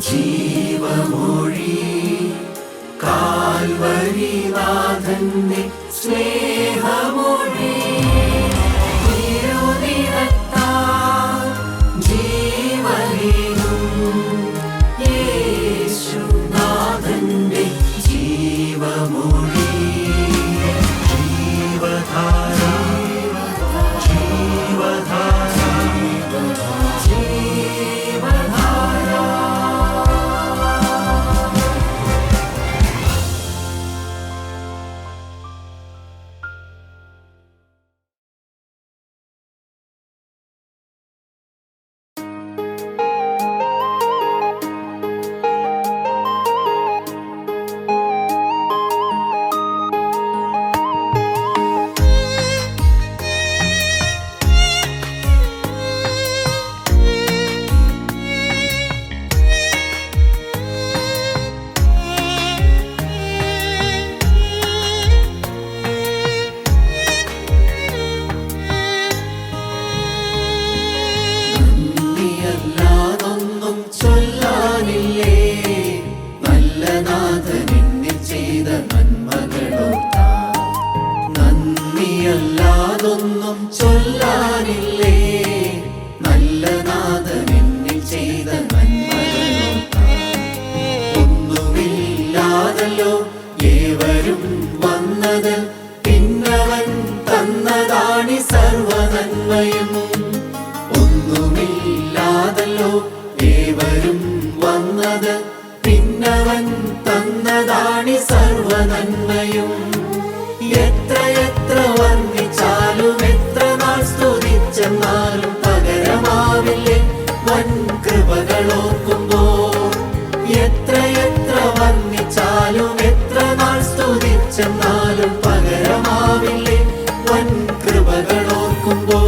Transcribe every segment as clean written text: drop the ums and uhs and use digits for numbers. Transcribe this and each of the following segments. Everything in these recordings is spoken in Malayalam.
ജീവമൊഴി കാൽവരിനാഥന്റെ സ്നേഹമൊഴി തിരുനിറത്താൽ ജീവനേകും യേശുനാഥന്റെ ജീവമൊഴി ജീവധാര ജീവധാര ജീവധാര. നന്ദിയല്ലാതൊന്നും ചൊല്ലാനില്ലേ നല്ല നാഥനെന്നിൽ ചെയ്ത നന്മകളോർത്താൽ. നന്ദിയല്ലാതൊന്നും ചൊല്ലാനില്ലേ നല്ല നാഥനെന്നിൽ ചെയ്ത നന്മകളോർത്താൽ. ഒന്നുമില്ലാതല്ലോ ഏവരും വന്നത്, പിന്നവൻ തന്നതാണി സർവ നന്മയും. ഒന്നുമില്ലാതല്ലോ ഏവരും വന്നത്, പിന്നവൻ തന്നതാണി സർവ നന്മയും. എത്രയെത്ര വർണ്ണിച്ചാലും എത്ര നാൾ സ്തുതിച്ചെന്നാലും പകരമാവില്ലേ വൻ കൃപകളോർക്കുമ്പോൾ. എത്രയെത്ര വർണ്ണിച്ചാലും എത്ര നാൾ സ്തുതിച്ചെന്നാലും പകരമാവില്ലേ വൻ കൃപകളോർക്കുമ്പോൾ.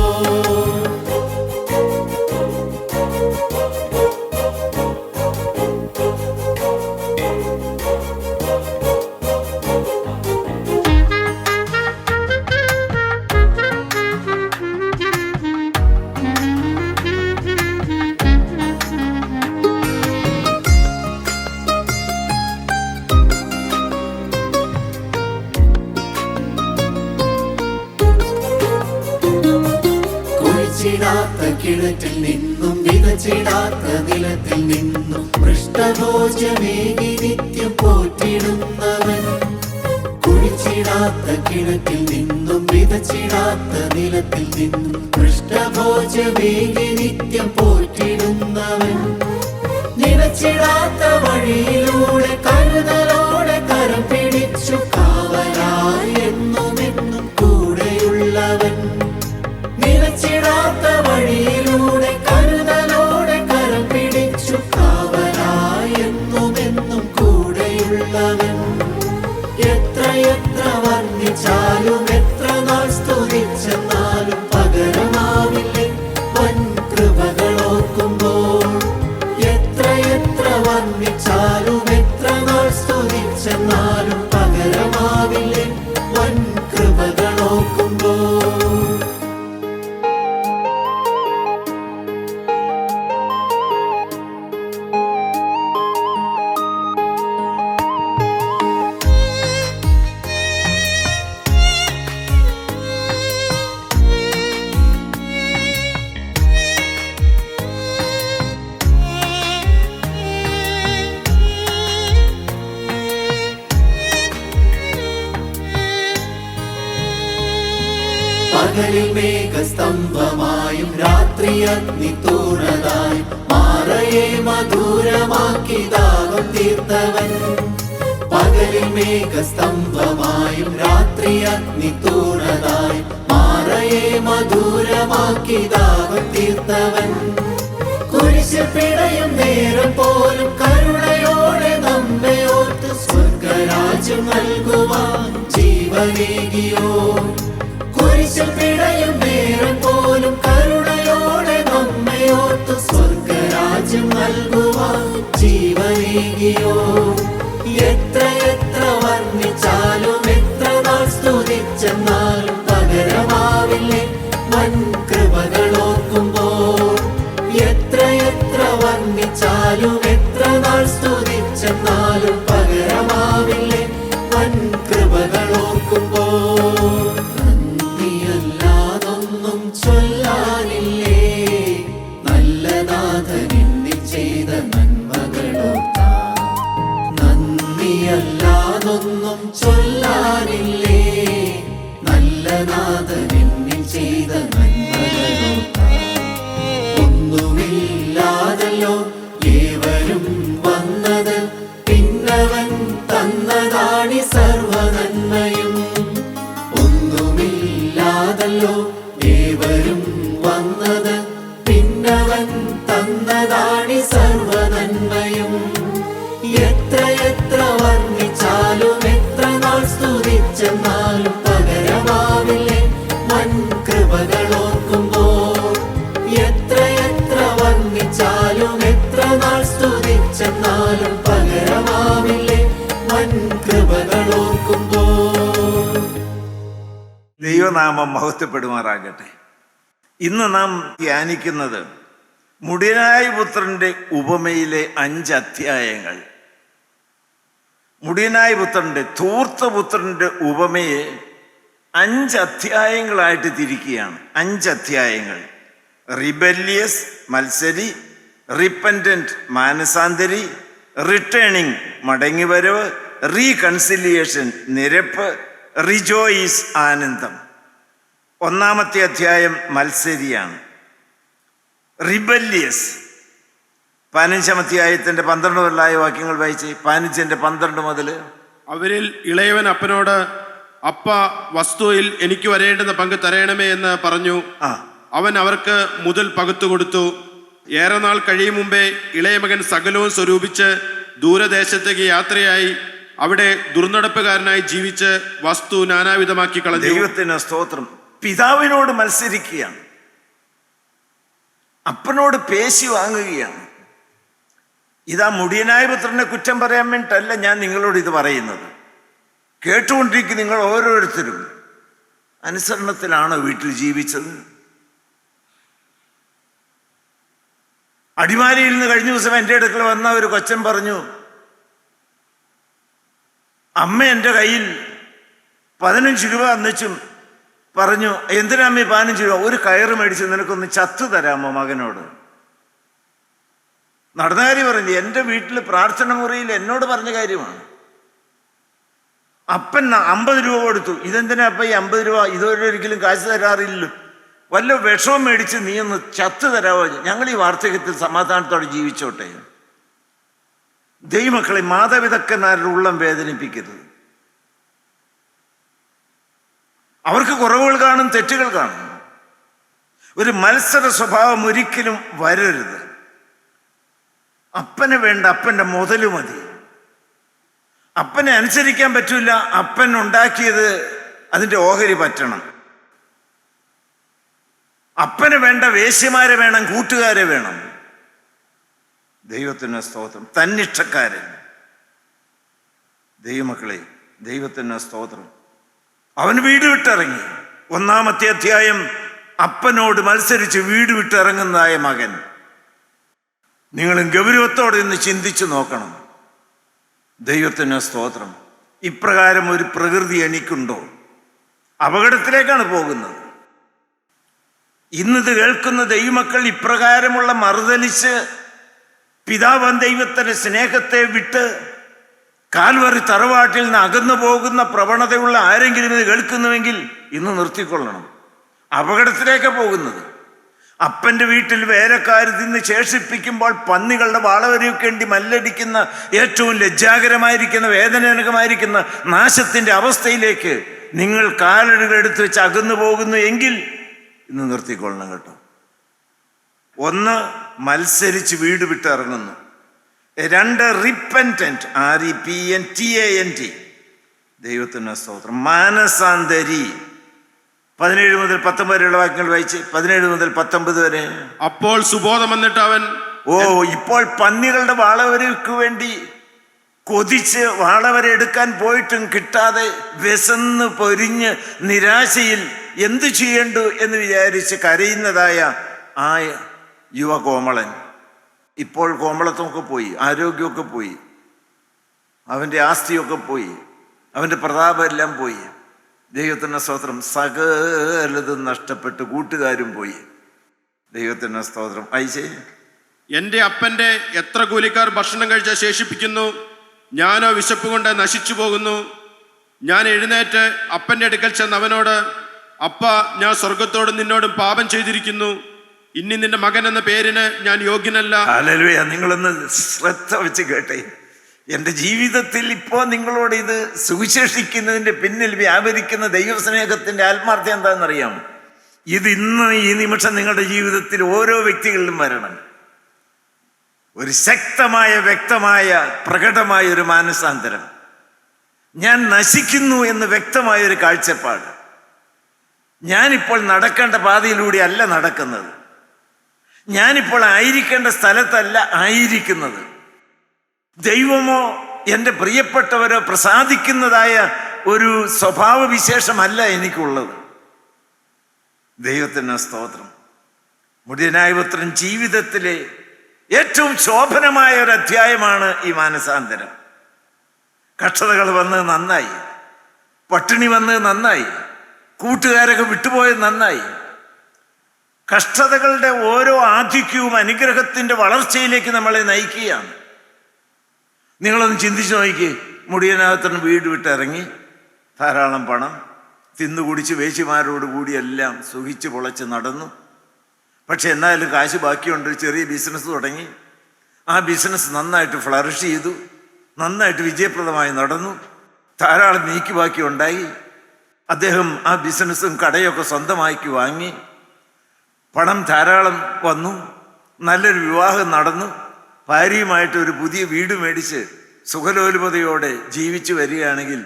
കുഴിച്ചിടാത്ത കിണറ്റിൽ നിന്നും വിതച്ചിടാത്ത നിലത്തിൽ നിന്നും പൃഷ്ഠഭോജമേകി നിത്യം പോറ്റിടുന്നവൻ. കുഴിച്ചിടാത്ത കിണറ്റിൽ നിന്നും വിതച്ചിടാത്ത നിലത്തിൽ നിന്നും പൃഷ്ഠഭോജമേകി നിത്യം പോറ്റിടുന്നവൻ. നിലച്ചിടാത്ത വഴിയിലൂടെ കരുതലോടെ കരം പിടിച്ചു കാവലായി എന്നുമെന്നും കൂടെയുള്ളവൻ. നിലച്ചിടാത്ത വഴിയിലൂടെ കരുതലോടെ കരം പിടിച്ചു കാവലായി എന്നുമെന്നും കൂടെയുള്ളവൻ. എത്രയെത്ര വർണ്ണിച്ചാലും എത്ര നാൾ സ്തുതിച്ചെന്നാലും പകരമാവില്ലേ വൻ കൃപകളോർക്കുമ്പോൾ. എത്രയെത്ര വർണ്ണിച്ചാലും എത്ര നാൾ സ്തുതിച്ചെന്നാലും പകരമാവില്ലേ വൻ കൃപകളോർക്കുമ്പോൾ. പകലിൽ മേഘസ്തംഭമായും രാത്രി അഗ്നിത്തൂണതായും മാറയെ മധുരമാക്കി ദാഹം തീർത്തവൻ. പകലിൽ മേഘസ്തംഭമായും രാത്രി അഗ്നിത്തൂണതായും മാറയെ മധുരമാക്കി ദാഹം തീർത്തവൻ. കുരിശിൽ പിടയും നേരം പോലും കരുണയോടെ നമ്മെ ഓർത്ത് സ്വർഗരാജ്യം നൽകുവാൻ ജീവനേകിയോ. കുരിശിൽ പിടയും നേരം പോലും കരുണയോടെ നമ്മെ ഓർത്തു സ്വർഗരാജ്യം നൽകുവാൻ ജീവനേകിയോ. എത്രയെത്ര വർണ്ണിച്ചാലും എത്ര നാൾ സ്തുതിച്ചെന്നാലും പകരമാവില്ലേ വൻ കൃപകളോർക്കുമ്പോൾ. എത്രയെത്ര വർണ്ണിച്ചാലും എത്ര നാൾ സ്തുതിച്ചെന്നാലും പകരമാവില്ലേ വൻ കൃപകളോർക്കുമ്പോൾ. നന്ദിയല്ലാതൊന്നും ചൊല്ലാനില്ലേ നല്ല നാഥനിന്നിൽ ചെയ്ത നന്മകളോർത്താൽ. നന്ദിയല്ലാതൊന്നും ചൊല്ലാനില്ലേ നല്ല നാഥനിന്നിൽ ചെയ്ത നന്മകളോർത്താൽ. ഒന്നുമില്ലാതല്ലോ ഏവരും വന്നത്, പിന്നവൻ തന്നതാണി സർവ നന്മയും. ഒന്നുമില്ലാതല്ലോ ഏവരും വന്നത്, പിന്നവൻ തന്നതാണി സർവ നന്മയും. എത്രയെത്ര വർണ്ണിച്ചാലും എത്ര നാൾ സ്തുതിച്ചെന്നാലും പകരമാവില്ലേ വൻ കൃപകളോർക്കുമ്പോൾ. എത്രയെത്ര വർണ്ണിച്ചാലും എത്ര നാൾ സ്തുതിച്ചെന്നാലും പകരമാവില്ലേ വൻ കൃപകളോർക്കുമ്പോൾ. ദൈവനാമം മഹത്വപ്പെടുമാറാകട്ടെ. ഇന്ന് നാം ധ്യാനിക്കുന്നത് മുടിയനായ പുത്രന്റെ ഉപമയിലെ 5 അധ്യായങ്ങൾ. മുടിയനായ പുത്രന്റെ, ധൂർത്തപുത്രന്റെ ഉപമയെ 5 അധ്യായങ്ങളായിട്ട് തിരിക്കുകയാണ്. 5 അധ്യായങ്ങൾ: റിബല്യസ് മത്സരി, റിപ്പൻറ്റന്റ് മാനസാന്തരി, റിട്ടേണിംഗ് മടങ്ങിവരവ്, റീകൺസിലിയേഷൻ നിരപ്പ്, റിജോയിസ് ആനന്ദം. 1-ാമത്തെ അധ്യായം മത്സരിയാണ്. റിബല്യസ് 15-ാം അധ്യായത്തിന്റെ 12 മുതലായ വാക്യങ്ങൾ വായിച്ച് 15-12 മുതൽ. അവരിൽ ഇളയവൻ അപ്പനോട്, അപ്പ, വസ്തുവിൽ എനിക്ക് വരേണ്ടുന്ന പങ്ക് തരയണമേ എന്ന് പറഞ്ഞു. അവൻ അവർക്ക് മുതൽ പകുത്തു കൊടുത്തു. ഏറെ നാൾ കഴിയും മുമ്പേ ഇളയ മകൻ സകലവും സ്വരൂപിച്ച് ദൂരദേശത്തേക്ക് യാത്രയായി അവിടെ ദുർനടപ്പുകാരനായി ജീവിച്ച് വസ്തു നാനാവിധമാക്കി കളഞ്ഞു. ദൈവത്തിന് സ്തോത്രം. പിതാവിനോട് മത്സരിക്കുകയാണ്, അപ്പനോട് പേശി വാങ്ങുകയാണ്. ഇതാ മുടിയനായ പുത്രനെ കുറ്റം പറയാൻ വേണ്ടിയിട്ടല്ല ഞാൻ നിങ്ങളോട് ഇത് പറയുന്നത്. കേട്ടുകൊണ്ടിരിക്കുന്ന നിങ്ങൾ ഓരോരുത്തരും അനുസരണത്തിലാണോ വീട്ടിൽ ജീവിച്ചത്? അടിമാലിയിൽ നിന്ന് കഴിഞ്ഞ ദിവസം എൻ്റെ അടുക്കൽ വന്ന ഒരു കൊച്ചൻ പറഞ്ഞു, അമ്മ എൻ്റെ കയ്യിൽ 15 രൂപ അന്നിച്ചും പറഞ്ഞു, എന്തിനാമ്മ 15 രൂപ? ഒരു കയറ് മേടിച്ച് നിനക്കൊന്ന് ചത്തു തരാമോ മകനോട്? നടന്ന കാര്യം പറഞ്ഞു. എൻ്റെ വീട്ടിൽ പ്രാർത്ഥന മുറിയിൽ എന്നോട് പറഞ്ഞ കാര്യമാണ്. അപ്പൻ 50 രൂപ കൊടുത്തു. ഇതെന്തിനാ അപ്പ ഈ 50 രൂപ? ഇതൊരിക്കലും കാശ് തരാറില്ലല്ലോ. വല്ല വിഷവും മേടിച്ച് നീ ഒന്ന് ചത്തു തരാമോ? ഞങ്ങൾ ഈ വാർദ്ധക്യത്തിൽ സമാധാനത്തോടെ ജീവിച്ചോട്ടെ. ദൈവമക്കളെ, മാതാപിതാക്കന്മാരുടെ ഉള്ളം വേദനിപ്പിക്കരുത്. അവർക്ക് കുറവുകൾ കാണും, തെറ്റുകൾ കാണും. ഒരു മത്സര സ്വഭാവം ഒരിക്കലും വരരുത്. അപ്പനെ വേണ്ട, അപ്പൻ്റെ മുതല് മതി. അപ്പനെ അനുസരിക്കാൻ പറ്റൂല, അപ്പൻ ഉണ്ടാക്കിയത് അതിൻ്റെ ഓഹരി പറ്റണം. അപ്പന് വേണ്ട വേശ്യമാരെ വേണം, കൂട്ടുകാരെ വേണം. ദൈവത്തിന് സ്തോത്രം. തന്നിഷ്ടക്കാരൻ. ദൈവമക്കളെ, ദൈവത്തിന് സ്തോത്രം. അവൻ വീട് വിട്ടിറങ്ങി. 1-ാമത്തെ അധ്യായം അപ്പനോട് മത്സരിച്ച് വീട് വിട്ടിറങ്ങുന്നതായ മകൻ. നിങ്ങളും ഗൗരവത്തോടെ ഒന്ന് ചിന്തിച്ചു നോക്കണം. ദൈവത്തിന് സ്തോത്രം. ഇപ്രകാരം ഒരു പ്രകൃതി എനിക്കുണ്ടോ? അപകടത്തിലേക്കാണ് പോകുന്നത്. ഇന്നിത് കേൾക്കുന്ന ദൈവമക്കൾ ഇപ്രകാരമുള്ള മറുതലിച്ച് പിതാവൻ ദൈവത്തിന്റെ സ്നേഹത്തെ വിട്ട് കാൽവറി തറവാട്ടിൽ നിന്ന് അകന്നു പോകുന്ന പ്രവണതയുള്ള ആരെങ്കിലും ഇത് കേൾക്കുന്നുവെങ്കിൽ ഇന്ന് നിർത്തിക്കൊള്ളണം. അപകടത്തിലേക്ക് പോകുന്നത്. അപ്പൻ്റെ വീട്ടിൽ വേലക്കാരി നിന്ന് ശേഷിപ്പിക്കുമ്പോൾ പന്നികളുടെ വാളവരെയൊക്കെ വേണ്ടി മല്ലടിക്കുന്ന ഏറ്റവും ലജ്ജാകരമായിരിക്കുന്ന വേദനാജനകമായിരിക്കുന്ന നാശത്തിൻ്റെ അവസ്ഥയിലേക്ക് നിങ്ങൾ കാലടികൾ എടുത്തു വെച്ച് അകന്നു പോകുന്നു എങ്കിൽ ഇന്ന് നിർത്തിക്കൊള്ളണം കേട്ടോ. 1, മത്സരിച്ച് വീട് വിട്ടിറങ്ങുന്നു. 2, റിപ്പൻറ്റന്റ്, REPNTANT. ദൈവത്തിന് സ്തോത്രം. മാനസാന്തരി. 17 മുതൽ 19 വരെയുള്ള വാക്യങ്ങൾ വായിച്ച് 17 മുതൽ 19 വരെ. അപ്പോൾ സുബോധം വന്നിട്ട് അവൻ, ഇപ്പോൾ പന്നികളുടെ വാളവരയ്ക്ക് വേണ്ടി കൊതിച്ച് വാളവരെ എടുക്കാൻ പോയിട്ടും കിട്ടാതെ വിശന്ന് പൊരിഞ്ഞ് നിരാശയിൽ എന്തു ചെയ്യണ്ടു എന്ന് വിചാരിച്ച് കരയുന്നതായ ആ യുവകോമളൻ ഇപ്പോൾ കോമളത്വമൊക്കെ പോയി, ആരോഗ്യമൊക്കെ പോയി, അവൻ്റെ ആസ്തിയൊക്കെ പോയി, അവൻ്റെ പ്രതാപം എല്ലാം പോയി. ദൈവത്തിൻ്റെ സ്തോത്രം. സകലതും നഷ്ടപ്പെട്ട് കൂട്ടുകാരും പോയി. ദൈവത്തിൻ്റെ സ്തോത്രം. അയച്ചേ, എന്റെ അപ്പന്റെ എത്ര കൂലിക്കാർ ഭക്ഷണം കഴിച്ച ശേഷിപ്പിക്കുന്നു, ഞാനോ വിശപ്പ് കൊണ്ട് നശിച്ചു പോകുന്നു. ഞാൻ എഴുന്നേറ്റ് അപ്പന്റെ അടുക്കൽ ചെന്ന് അവനോട്, അപ്പ, ഞാൻ സ്വർഗത്തോടും നിന്നോടും പാപം ചെയ്തിരിക്കുന്നു. ഇനി നിന്റെ മകൻ എന്ന പേരിന് ഞാൻ യോഗ്യനല്ല. ഹല്ലേലൂയ. നിങ്ങളൊന്ന് ശ്രദ്ധ വെച്ച് കേട്ടെ. എൻ്റെ ജീവിതത്തിൽ ഇപ്പോൾ നിങ്ങളോട് ഇത് സുവിശേഷിക്കുന്നതിൻ്റെ പിന്നിൽ വ്യാപരിക്കുന്ന ദൈവസ്നേഹത്തിൻ്റെ ആത്മാർത്ഥ്യം എന്താണെന്നറിയാം? ഇത് ഇന്ന് ഈ നിമിഷം നിങ്ങളുടെ ജീവിതത്തിൽ ഓരോ വ്യക്തികളിലും വരണം. ഒരു ശക്തമായ, വ്യക്തമായ, പ്രകടമായ ഒരു മാനസാന്തരം. ഞാൻ നശിക്കുന്നു എന്ന് വ്യക്തമായ ഒരു കാഴ്ചപ്പാട്. ഞാനിപ്പോൾ നടക്കേണ്ട പാതയിലൂടെ അല്ല നടക്കുന്നത്. ഞാനിപ്പോൾ ആയിരിക്കേണ്ട സ്ഥലത്തല്ല ആയിരിക്കുന്നത്. ദൈവമോ എൻ്റെ പ്രിയപ്പെട്ടവരോ പ്രസാദിക്കുന്നതായ ഒരു സ്വഭാവ വിശേഷമല്ല എനിക്കുള്ളത്. ദൈവത്തിന് സ്തോത്രം. മുടിയനായ പുത്രൻ ജീവിതത്തിലെ ഏറ്റവും ശോഭനമായ ഒരു അധ്യായമാണ് ഈ മാനസാന്തരം. കഷ്ടതകൾ വന്ന് നന്നായി, പട്ടിണി വന്ന് നന്നായി, കൂട്ടുകാരൊക്കെ വിട്ടുപോയത് നന്നായി. കഷ്ടതകളുടെ ഓരോ ആധിക്യവും അനുഗ്രഹത്തിൻ്റെ വളർച്ചയിലേക്ക് നമ്മളെ നയിക്കുകയാണ്. നിങ്ങളൊന്ന് ചിന്തിച്ചു നോക്കി. മുടിയനാകത്തിന് വീട് വിട്ടിറങ്ങി, ധാരാളം പണം, തിന്നുകുടിച്ച് വേശിമാരോട് കൂടി എല്ലാം സുഖിച്ച് പൊളച്ച് നടന്നു. പക്ഷെ എന്നാലും കാശ് ബാക്കിയുണ്ട്. ചെറിയ ബിസിനസ് തുടങ്ങി. ആ ബിസിനസ് നന്നായിട്ട് ഫ്ലറിഷ് ചെയ്തു, നന്നായിട്ട് വിജയപ്രദമായി നടന്നു. ധാരാളം നീക്കി ബാക്കി ഉണ്ടായി. അദ്ദേഹം ആ ബിസിനസ്സും കടയൊക്കെ സ്വന്തമാക്കി വാങ്ങി. പണം ധാരാളം വന്നു. നല്ലൊരു വിവാഹം നടന്നു. ഭാര്യയുമായിട്ട് ഒരു പുതിയ വീട് മേടിച്ച് സുഖലോലുപതയോടെ ജീവിച്ചു വരികയാണെങ്കിൽ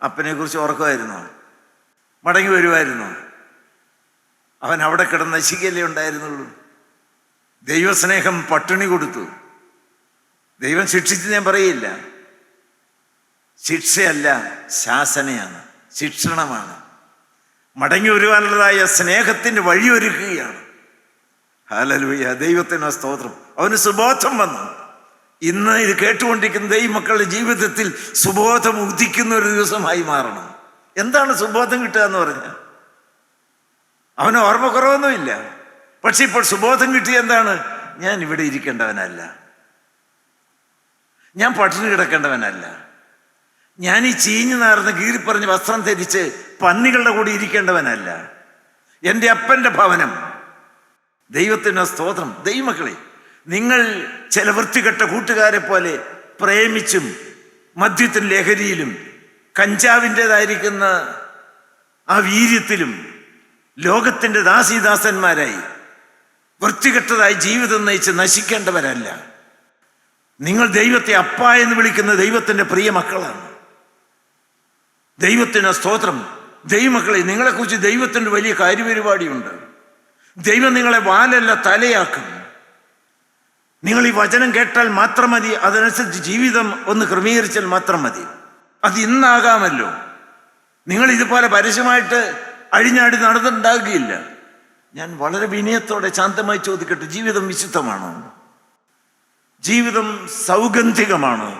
അപ്പനെക്കുറിച്ച് ഓർക്കുമായിരുന്നോ? മടങ്ങി വരുമായിരുന്നോ? അവൻ അവിടെ കിടന്ന് നശിക്കല്ലേ ഉണ്ടായിരുന്നുള്ളൂ. ദൈവസ്നേഹം പട്ടിണി കൊടുത്തു. ദൈവം ശിക്ഷിച്ച് ഞാൻ പറയില്ല. ശിക്ഷയല്ല, ശാസനയാണ്, ശിക്ഷണമാണ്. മടങ്ങി വരുവാനുള്ളതായ സ്നേഹത്തിൻ്റെ വഴിയൊരുക്കുകയാണ്. ഹല്ലേലൂയ. ദൈവത്തിന് സ്തോത്രം. അവന് സുബോധം വന്നു. ഇന്ന് ഇത് കേട്ടുകൊണ്ടിരിക്കുന്ന ദൈവമക്കളുടെ ജീവിതത്തിൽ സുബോധം ഉദിക്കുന്ന ഒരു ദിവസമായി മാറണം. എന്താണ് സുബോധം കിട്ടുക എന്ന് പറഞ്ഞാൽ? അവന് ഓർമ്മക്കുറവൊന്നുമില്ല. പക്ഷെ ഇപ്പോൾ സുബോധം കിട്ടിയ എന്താണ്? ഞാൻ ഇവിടെ ഇരിക്കേണ്ടവനല്ല, ഞാൻ പട്ടിണി കിടക്കേണ്ടവനല്ല, ഞാൻ ഈ ചീഞ്ഞു നാർന്ന് കീറിപ്പറഞ്ഞ് വസ്ത്രം ധരിച്ച് പന്നികളുടെ കൂടെ ഇരിക്കേണ്ടവനല്ല. എൻ്റെ അപ്പൻ്റെ ഭവനം. ദൈവത്തിന് സ്തോത്രം. ദൈവമക്കളെ, നിങ്ങൾ ചില വൃത്തികെട്ട കൂട്ടുകാരെ പോലെ പ്രേമിച്ചും മദ്യത്തിൻ ലഹരിയിലും കഞ്ചാവിൻ്റെതായിരിക്കുന്ന ആ വീര്യത്തിലും ലോകത്തിൻ്റെ ദാസീദാസന്മാരായി വൃത്തികെട്ടതായി ജീവിതം നയിച്ച് നശിക്കേണ്ടവരല്ല. നിങ്ങൾ ദൈവത്തെ അപ്പ എന്ന് വിളിക്കുന്ന ദൈവത്തിൻ്റെ പ്രിയ മക്കളാണ്. ദൈവത്തിന് സ്തോത്രം. ദൈവമക്കളെ, നിങ്ങളെക്കുറിച്ച് ദൈവത്തിൻ്റെ വലിയ കാര്യപരിപാടിയുണ്ട്. ദൈവം നിങ്ങളെ വാലല്ല തലയാക്കും. നിങ്ങൾ ഈ വചനം കേട്ടാൽ മാത്രം മതി, അതനുസരിച്ച് ജീവിതം ഒന്ന് ക്രമീകരിച്ചാൽ മാത്രം മതി. അത് ഇന്നാകാമല്ലോ. നിങ്ങൾ ഇതുപോലെ പരസ്യമായിട്ട് അഴിഞ്ഞാടി നടന്നിട്ടുണ്ടാകുകയില്ല. ഞാൻ വളരെ വിനയത്തോടെ ശാന്തമായി ചോദിക്കട്ടെ, ജീവിതം വിശുദ്ധമാണോ? ജീവിതം സൗഗന്ധികമാണോ?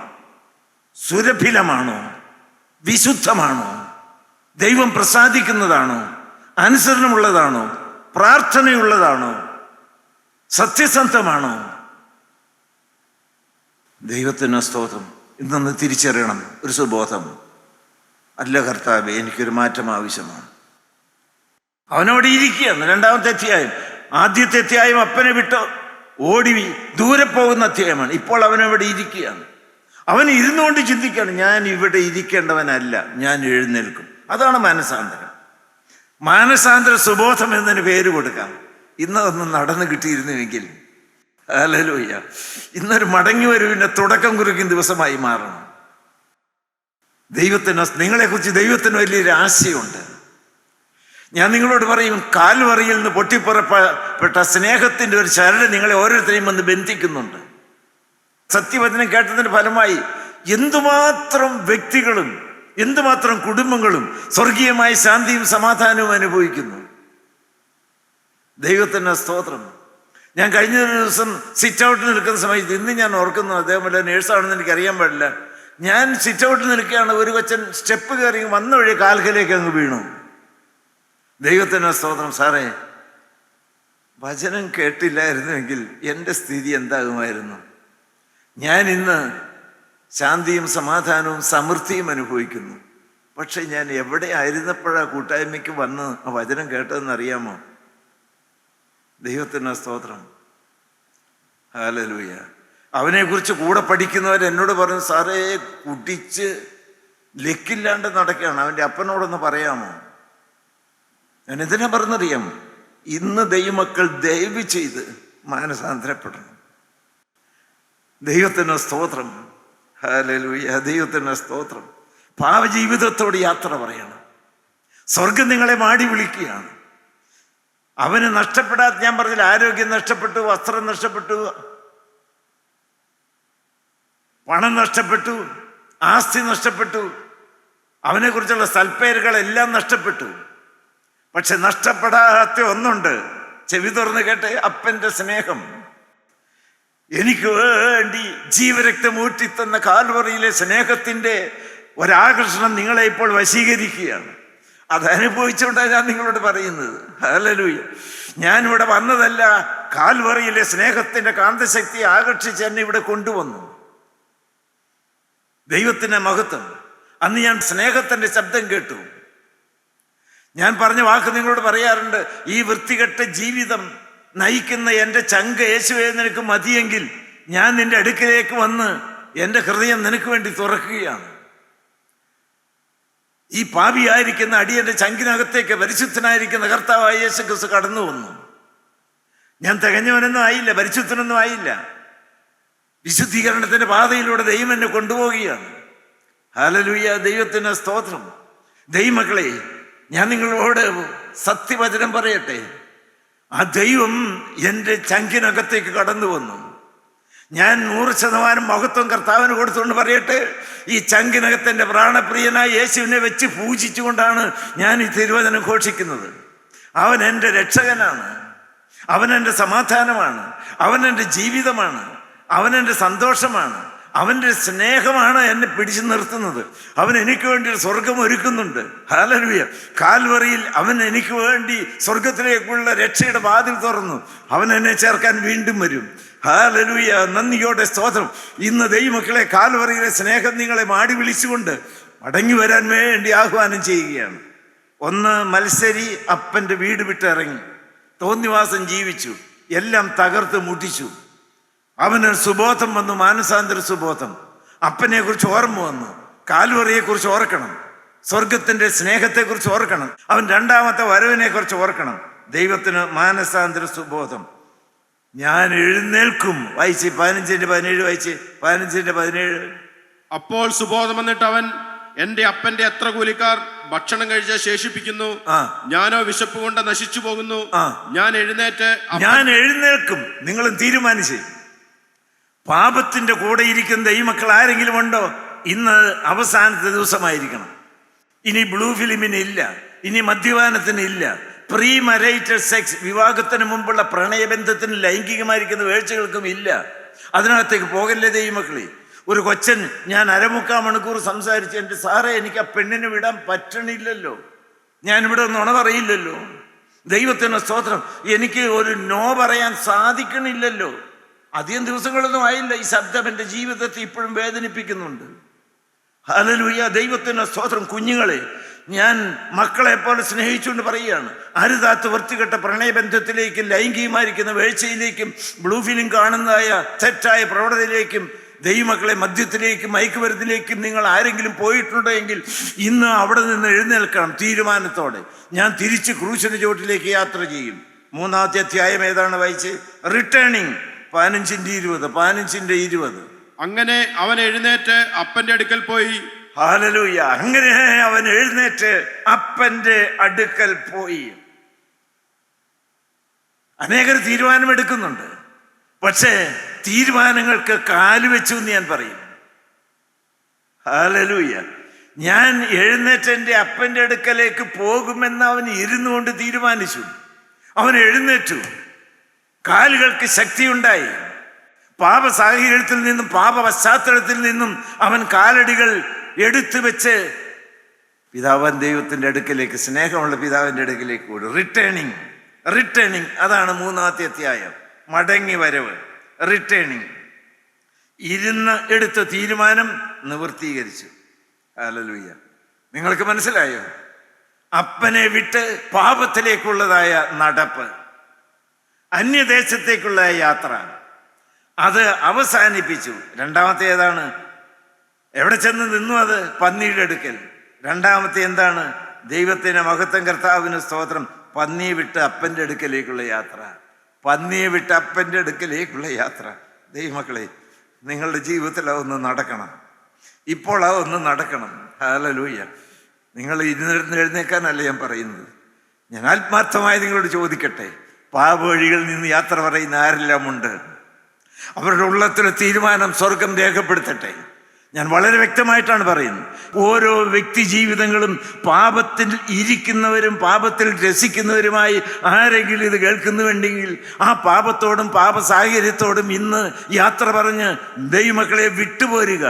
സുരഭിലമാണോ? വിശുദ്ധമാണോ? ദൈവം പ്രസാദിക്കുന്നതാണോ? അനുസരണമുള്ളതാണോ? പ്രാർത്ഥനയുള്ളതാണോ? സത്യസന്ധമാണോ? ദൈവത്തിന് സ്തോത്രം. ഇന്നൊന്ന് തിരിച്ചറിയണം. ഒരു സുബോധം. അല്ല കർത്താവേ, എനിക്കൊരു മാറ്റം ആവശ്യമാണ്. അവനോട് ഇരിക്കുകയാണ്. രണ്ടാമത്തെ അധ്യായം. ആദ്യത്തെ അധ്യായം അപ്പനെ വിട്ട് ഓടി ദൂരെ പോകുന്ന അധ്യായമാണ്. ഇപ്പോൾ അവനവിടെ ഇരിക്കുകയാണ്. അവൻ ഇരുന്നുകൊണ്ട് ചിന്തിക്കുകയാണ്, ഞാൻ ഇവിടെ ഇരിക്കേണ്ടവനല്ല, ഞാൻ എഴുന്നേൽക്കും. അതാണ് മാനസാന്തരം. മാനസാന്തര സുബോധം എന്നതിന് പേര് കൊടുക്കാം. ഇന്നതൊന്നും നടന്നു കിട്ടിയിരുന്നുവെങ്കിൽ, ഹല്ലേലൂയ, ഇന്നൊരു മടങ്ങി വരുവിൻ്റെ തുടക്കം കുറിക്കുന്ന ദിവസമായി മാറണം. ദൈവത്തിന്, നിങ്ങളെക്കുറിച്ച് ദൈവത്തിന് വലിയൊരു ആശയമുണ്ട്. ഞാൻ നിങ്ങളോട് പറയും, കാൽവറിയിൽ നിന്ന് പൊട്ടിപ്പുറപ്പെട്ട സ്നേഹത്തിൻ്റെ ഒരു ചരട് നിങ്ങളെ ഓരോരുത്തരെയും വന്ന് ബന്ധിക്കുന്നുണ്ട്. സത്യവചനം കേട്ടതിൻ്റെ ഫലമായി എന്തുമാത്രം വ്യക്തികളും എന്തുമാത്രം കുടുംബങ്ങളും സ്വർഗീയമായ ശാന്തിയും സമാധാനവും അനുഭവിക്കുന്നു. ദൈവത്തിന് സ്തോത്രം. ഞാൻ കഴിഞ്ഞ ഒരു ദിവസം സിറ്റ് ഔട്ടിൽ നിൽക്കുന്ന സമയത്ത്, ഇന്ന് ഞാൻ ഓർക്കുന്നു, അദ്ദേഹം വല്ല നേഴ്സാണെന്ന് എനിക്ക് അറിയാൻ പാടില്ല. ഞാൻ സിറ്റ് ഔട്ടിൽ നിൽക്കുകയാണ്, ഒരു കൊച്ചൻ സ്റ്റെപ്പ് കയറി വന്ന വഴി കാൽക്കലേക്ക് അങ്ങ് വീണു. ദൈവത്തിന് സ്തോത്രം. സാറേ, വചനം കേട്ടില്ലായിരുന്നുവെങ്കിൽ എൻ്റെ സ്ഥിതി എന്താകുമായിരുന്നു? ഞാൻ ഇന്ന് ശാന്തിയും സമാധാനവും സമൃദ്ധിയും അനുഭവിക്കുന്നു. പക്ഷെ ഞാൻ എവിടെ ആയിരുന്നപ്പോഴാ കൂട്ടായ്മയ്ക്ക് വന്ന് ആ വചനം കേട്ടതെന്ന് അറിയാമോ? ദൈവത്തിന് സ്തോത്രം. ഹല്ലേലൂയ. അവനെക്കുറിച്ച് കൂടെ പഠിക്കുന്നവർ എന്നോട് പറഞ്ഞു, സാറേ കുടിച്ച് ലക്കില്ലാണ്ട് നടക്കുകയാണ്, അവൻ്റെ അപ്പനോടൊന്ന് പറയാമോ? ഞാൻ എന്തിനാ പറഞ്ഞറിയാം? ഇന്ന് ദൈവമക്കൾ ദയവ് ചെയ്ത് മാനസാന്തരപ്പെടണം. ദൈവത്തിന് സ്തോത്രം. ഹല്ലേലൂയ. ദൈവത്തിന് സ്തോത്രം. പാപജീവിതത്തോട് യാത്ര പറയണം. സ്വർഗം നിങ്ങളെ മാടി വിളിക്കുകയാണ്. അവന് നഷ്ടപ്പെടാത്ത, ഞാൻ പറഞ്ഞില്ല, ആരോഗ്യം നഷ്ടപ്പെട്ടു, വസ്ത്രം നഷ്ടപ്പെട്ടു, പണം നഷ്ടപ്പെട്ടു, ആസ്തി നഷ്ടപ്പെട്ടു, അവനെക്കുറിച്ചുള്ള സൽപ്പേരുകളെല്ലാം നഷ്ടപ്പെട്ടു. പക്ഷെ നഷ്ടപ്പെടാത്ത ഒന്നുണ്ട്. ചെവി തുറന്ന് കേട്ടെ, അപ്പൻ്റെ സ്നേഹം. എനിക്ക് വേണ്ടി ജീവരക്തം ഊറ്റിത്തന്ന കാൽവറിയിലെ സ്നേഹത്തിൻ്റെ ഒരാകർഷണം നിങ്ങളെ ഇപ്പോൾ വശീകരിക്കുകയാണ്. അതനുഭവിച്ചുകൊണ്ടാണ് ഞാൻ നിങ്ങളോട് പറയുന്നത്. ഹല്ലേലൂയ. ഞാനിവിടെ വന്നതല്ല, കാൽവറിയിലെ സ്നേഹത്തിൻ്റെ കാന്തശക്തി ആകർഷിച്ച് എന്നെ ഇവിടെ കൊണ്ടുവന്നു. ദൈവത്തിൻ്റെ മഹത്വം. അന്ന് ഞാൻ സ്നേഹത്തിൻ്റെ ശബ്ദം കേട്ടു. ഞാൻ പറഞ്ഞ വാക്ക് നിങ്ങളോട് പറയാറുണ്ട്. ഈ വൃത്തികെട്ട ജീവിതം നയിക്കുന്ന എൻ്റെ ചങ്ക് യേശുവേ നിനക്ക് മതിയെങ്കിൽ ഞാൻ നിന്റെ അടുക്കിലേക്ക് വന്ന് എൻ്റെ ഹൃദയം നിനക്ക് വേണ്ടി തുറക്കുകയാണ്. ഈ പാപിയായിരിക്കുന്ന അടിയന്റെ ചങ്കിനകത്തേക്ക് പരിശുദ്ധനായിരിക്കുന്ന കർത്താവായ യേശു ക്രിസ്തു കടന്നു വന്നു. ഞാൻ തികഞ്ഞവനൊന്നും ആയില്ല, പരിശുദ്ധനൊന്നും ആയില്ല. വിശുദ്ധീകരണത്തിന്റെ പാതയിലൂടെ ദൈവം എന്നെ കൊണ്ടുപോവുകയാണ്. ഹല്ലേലൂയ. ദൈവത്തിന് സ്തോത്രം. ദൈവമക്കളെ, ഞാൻ നിങ്ങളോട് സത്യവചനം പറയട്ടെ. ആ ദൈവം എൻ്റെ ചങ്കിനകത്തേക്ക് കടന്നു വന്നു. ഞാൻ 100% മഹത്വം കർത്താവിന് കൊടുത്തുകൊണ്ട് പറയട്ടെ, ഈ ചങ്കിനകത്തെൻ്റെ പ്രാണപ്രിയനായ യേശുവിനെ വെച്ച് പൂജിച്ചുകൊണ്ടാണ് ഞാൻ ഈ തിരുവചനം ഘോഷിക്കുന്നത്. അവൻ എൻ്റെ രക്ഷകനാണ്, അവൻ എൻ്റെ സമാധാനമാണ്, അവൻ എൻ്റെ ജീവിതമാണ്, അവൻ എൻ്റെ സന്തോഷമാണ്, അവൻ്റെ സ്നേഹമാണ് എന്നെ പിടിച്ചു നിർത്തുന്നത്. അവൻ എനിക്ക് വേണ്ടി സ്വർഗം ഒരുക്കുന്നുണ്ട്. ഹല്ലേലൂയ. കാൽവറിയിൽ അവൻ എനിക്ക് വേണ്ടി സ്വർഗത്തിലേക്കുള്ള രക്ഷയുടെ വാതിൽ തുറന്നു. അവൻ എന്നെ ചേർക്കാൻ വീണ്ടും വരും. ഹല്ലേലൂയ. നന്ദിയോടെ സ്തോത്രം. ഇന്ന് ദൈവമക്കളെ, കാൽവറിയിലെ സ്നേഹം നിങ്ങളെ മാടി വിളിച്ചുകൊണ്ട് മടങ്ങി വരാൻ വേണ്ടി ആഹ്വാനം ചെയ്യുകയാണ്. ഒന്ന്, മത്സരി അപ്പൻ്റെ വീട് വിട്ടിറങ്ങി തോന്നിവാസം ജീവിച്ചു, എല്ലാം തകർത്ത് മുട്ടിച്ചു. അവന് സുബോധം വന്നു, മാനസാന്തര സുബോധം. അപ്പനെ കുറിച്ച് ഓർമ്മ വന്നു. കാൽവറിയെ കുറിച്ച് ഓർക്കണം, സ്വർഗത്തിന്റെ സ്നേഹത്തെക്കുറിച്ച് ഓർക്കണം, അവൻ രണ്ടാമത്തെ വരവിനെ കുറിച്ച് ഓർക്കണം. ദൈവത്തിന് മാനസാന്തര സുബോധം. ഞാൻ എഴുന്നേൽക്കും. വായിച്ച് 15:17 വായിച്ച് 15:17. അപ്പോൾ സുബോധം വന്നിട്ട് അവൻ, എന്റെ അപ്പന്റെ എത്ര കൂലിക്കാർ ഭക്ഷണം കഴിച്ച് ശേഷിപ്പിക്കുന്നു, ഞാനോ വിശപ്പ് കൊണ്ട് നശിച്ചു പോകുന്നു. ഞാൻ എഴുന്നേൽക്കും. നിങ്ങളും തീരുമാനിച്ച്. പാപത്തിന്റെ കൂടെ ഇരിക്കുന്ന ഈ മക്കൾ ആരെങ്കിലും ഉണ്ടോ? ഇന്ന് അവസാനത്തെ ദിവസമായിരിക്കണം. ഇനി ബ്ലൂ ഫിലിമിന് ഇല്ല, ഇനി മദ്യപാനത്തിന് ഇല്ല, പ്രീ മരൈറ്റഡ് സെക്സ്, വിവാഹത്തിന് മുമ്പുള്ള പ്രണയബന്ധത്തിന് ലൈംഗികമായിരിക്കുന്ന വീഴ്ചകൾക്കും ഇല്ല. അതിനകത്തേക്ക് പോകല്ലേ ദൈവമക്കളെ. ഒരു കൊച്ചൻ, ഞാൻ 1/4 മണിക്കൂർ സംസാരിച്ച്, എൻ്റെ സാറേ എനിക്ക് ആ പെണ്ണിനെ വിടാൻ പറ്റണില്ലല്ലോ, ഞാനിവിടെ നുണ പറയില്ലല്ലോ. ദൈവത്തിന് സ്തോത്രം. എനിക്ക് ഒരു നോ പറയാൻ സാധിക്കണില്ലല്ലോ. അധികം ദിവസങ്ങളൊന്നും ആയില്ല, ഈ ശബ്ദം എൻ്റെ ജീവിതത്തെ ഇപ്പോഴും വേദനിപ്പിക്കുന്നുണ്ട്. ഹല്ലേലൂയ. ദൈവത്തിന് സ്തോത്രം. കുഞ്ഞുങ്ങളെ, ഞാൻ മക്കളെ പോലെ സ്നേഹിച്ചുകൊണ്ട് പറയുകയാണ്, അരുതാത്ത വൃത്തികെട്ട പ്രണയബന്ധത്തിലേക്കും ലൈംഗികമായിരിക്കുന്ന വീഴ്ചയിലേക്കും ബ്ലൂ ഫിലിം കാണുന്നതായ തെറ്റായ പ്രവണതയിലേക്കും ദൈവമക്കളെ മദ്യത്തിലേക്കും മയക്കുമരുന്നിലേക്കും നിങ്ങൾ ആരെങ്കിലും പോയിട്ടുണ്ടെങ്കിൽ ഇന്ന് അവിടെ നിന്ന് എഴുന്നേൽക്കണം തീരുമാനത്തോടെ. ഞാൻ തിരിച്ച് ക്രൂശിന്റെ ചുവട്ടിലേക്ക് യാത്ര ചെയ്യും. 3-ാമത്തെ അധ്യായം ഏതാണ് വായിച്ച്? റിട്ടേണിങ് 15:20. അങ്ങനെ അവൻ എഴുന്നേറ്റ് അപ്പന്റെ അടുക്കൽ പോയി. ഹല്ലേലൂയ. അങ്ങനെ അവൻ എഴുന്നേറ്റ് അപ്പന്റെ അടുക്കൽ പോയി. അനേകർ തീരുമാനമെടുക്കുന്നുണ്ട്, പക്ഷേ തീരുമാനങ്ങൾക്ക് കാലുവെച്ചു എന്ന് ഞാൻ പറയും. ഹല്ലേലൂയ. ഞാൻ എഴുന്നേറ്റ് എൻ്റെ അപ്പൻ്റെ അടുക്കലേക്ക് പോകുമെന്ന് അവൻ ഇരുന്നു കൊണ്ട് തീരുമാനിച്ചു. അവൻ എഴുന്നേറ്റു. കാലുകൾക്ക് ശക്തിയുണ്ടായി. പാപ സാഹചര്യത്തിൽ നിന്നും പാപ പശ്ചാത്തലത്തിൽ നിന്നും അവൻ കാലടികൾ എടുത്തു വെച്ച് പിതാവൻ ദൈവത്തിൻ്റെ അടുക്കലേക്ക്, സ്നേഹമുള്ള പിതാവിൻ്റെ അടുക്കലേക്ക് ഓടി. റിട്ടേണിങ് അതാണ് 3-ാമത്തെ അധ്യായം. മടങ്ങി വരവ്, റിട്ടേണിങ്. ഇരുന്ന് എടുത്ത തീരുമാനം നിവൃത്തീകരിച്ചു. ഹല്ലേലൂയ. നിങ്ങൾക്ക് മനസ്സിലായോ? അപ്പനെ വിട്ട് പാപത്തിലേക്കുള്ളതായ നടപ്പ്, അന്യദേശത്തേക്കുള്ള യാത്ര, അത് അവസാനിപ്പിച്ചു. രണ്ടാമത്തെ ഏതാണ്? എവിടെ ചെന്ന് നിന്നു? അത് പന്നിയുടെ അടുക്കൽ. രണ്ടാമത്തെ എന്താണ്? ദൈവത്തിന് മഹത്വം, കർത്താവിന് സ്തോത്രം. പന്നിയെ വിട്ട് അപ്പൻ്റെ അടുക്കലേക്കുള്ള യാത്ര. പന്നിയെ വിട്ട് അപ്പൻ്റെ അടുക്കലേക്കുള്ള യാത്ര. ദൈവമക്കളെ, നിങ്ങളുടെ ജീവിതത്തിൽ അതൊന്ന് നടക്കണം. ഇപ്പോൾ അതൊന്ന് നടക്കണം. ഹല്ലേലൂയ. നിങ്ങൾ ഇരുന്നിരുന്ന് എഴുന്നേക്കാനല്ല ഞാൻ പറയുന്നത്. ഞാൻ ആത്മാർത്ഥമായി നിങ്ങളോട് ചോദിക്കട്ടെ, പാപവഴികളിൽ നിന്ന് യാത്ര പറയുന്ന ആരെല്ലാം ഉണ്ട്? അവരുടെ ഉള്ളത്തിലെ തീരുമാനം സ്വർഗം രേഖപ്പെടുത്തട്ടെ. ഞാൻ വളരെ വ്യക്തമായിട്ടാണ് പറയുന്നത്. ഓരോ വ്യക്തി ജീവിതങ്ങളും പാപത്തിൽ ഇരിക്കുന്നവരും പാപത്തിൽ രസിക്കുന്നവരുമായി ആരെങ്കിലും ഇത് കേൾക്കുന്നുവെങ്കിൽ ആ പാപത്തോടും പാപ സാഹചര്യത്തോടും ഇന്ന് യാത്ര പറഞ്ഞ് ദൈവമക്കളെ വിട്ടുപോരുക.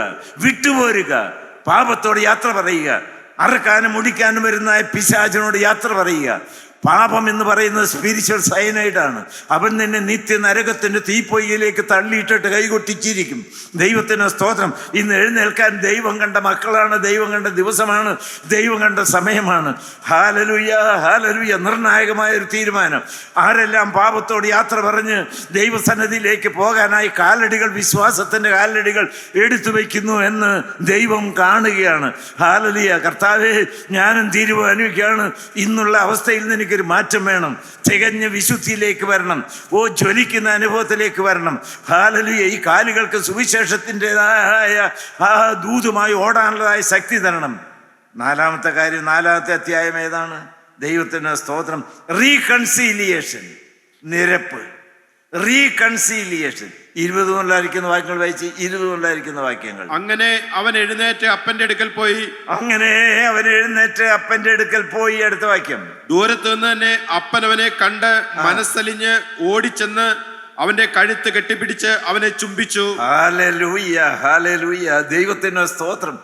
പാപത്തോട് യാത്ര പറയുക. അറുക്കാനും മുടിക്കാനും വരുന്ന പിശാചിനോട് യാത്ര പറയുക. പാപം എന്ന് പറയുന്നത് സ്പിരിച്വൽ സയനൈഡാണ്. അവൻ നിന്നെ നിത്യ നരകത്തിൻ്റെ തീപ്പൊയ്യിലേക്ക് തള്ളിയിട്ടിട്ട് കൈകൊട്ടിച്ചിരിക്കും. ദൈവത്തിന് സ്തോത്രം. ഇന്ന് എഴുന്നേൽക്കാൻ ദൈവം കണ്ട മക്കളാണ്, ദൈവം കണ്ട ദിവസമാണ്, ദൈവം കണ്ട സമയമാണ്. ഹല്ലേലൂയ. നിർണായകമായ ഒരു തീരുമാനം. ആരെല്ലാം പാപത്തോട് യാത്ര പറഞ്ഞ് ദൈവസന്നിധിയിലേക്ക് പോകാനായി കാലടികൾ, വിശ്വാസത്തിൻ്റെ കാലടികൾ എടുത്തു വയ്ക്കുന്നു എന്ന് ദൈവം കാണുകയാണ്. ഹല്ലേലൂയ. കർത്താവേ, ഞാനും തീരുമാനിക്കുകയാണ്, ഇന്നുള്ള അവസ്ഥയിൽ നിന്ന് ഒരു മാറ്റം വേണം. തികഞ്ഞ വിശുദ്ധിയിലേക്ക് വരണം. ജ്വലിക്കുന്ന അനുഭവത്തിലേക്ക് വരണം. ഹല്ലേലൂയ. ഈ കാലുകൾക്ക് സുവിശേഷത്തിൻ്റെതായ ആ ദൂതുമായി ഓടാനുള്ളതായ ശക്തി തരണം. നാലാമത്തെ കാര്യം, 4-ാമത്തെ അധ്യായം ഏതാണ്? ദൈവത്തിന് സ്തോത്രം. റീകൺസീലിയേഷൻ, നിരപ്പ്. റീകൺസീലിയേഷൻ. 20 മുതലായിരിക്കുന്ന വാക്യങ്ങൾ വായിച്ച് 20 മുതലായിരിക്കുന്ന വാക്യങ്ങൾ. അങ്ങനെ അവൻ എഴുന്നേറ്റ് അപ്പന്റെ അടുക്കൽ പോയി. അടുത്ത വാക്യം. ദൂരത്ത് നിന്ന് തന്നെ അപ്പൻ അവനെ കണ്ട് മനസ്സലിഞ്ഞ് ഓടിച്ചെന്ന് അവന്റെ കഴുത്ത് കെട്ടിപ്പിടിച്ച് അവനെ ചുംബിച്ചു. ഹല്ലേലൂയ. ദൈവത്തിന് സ്തോത്രം.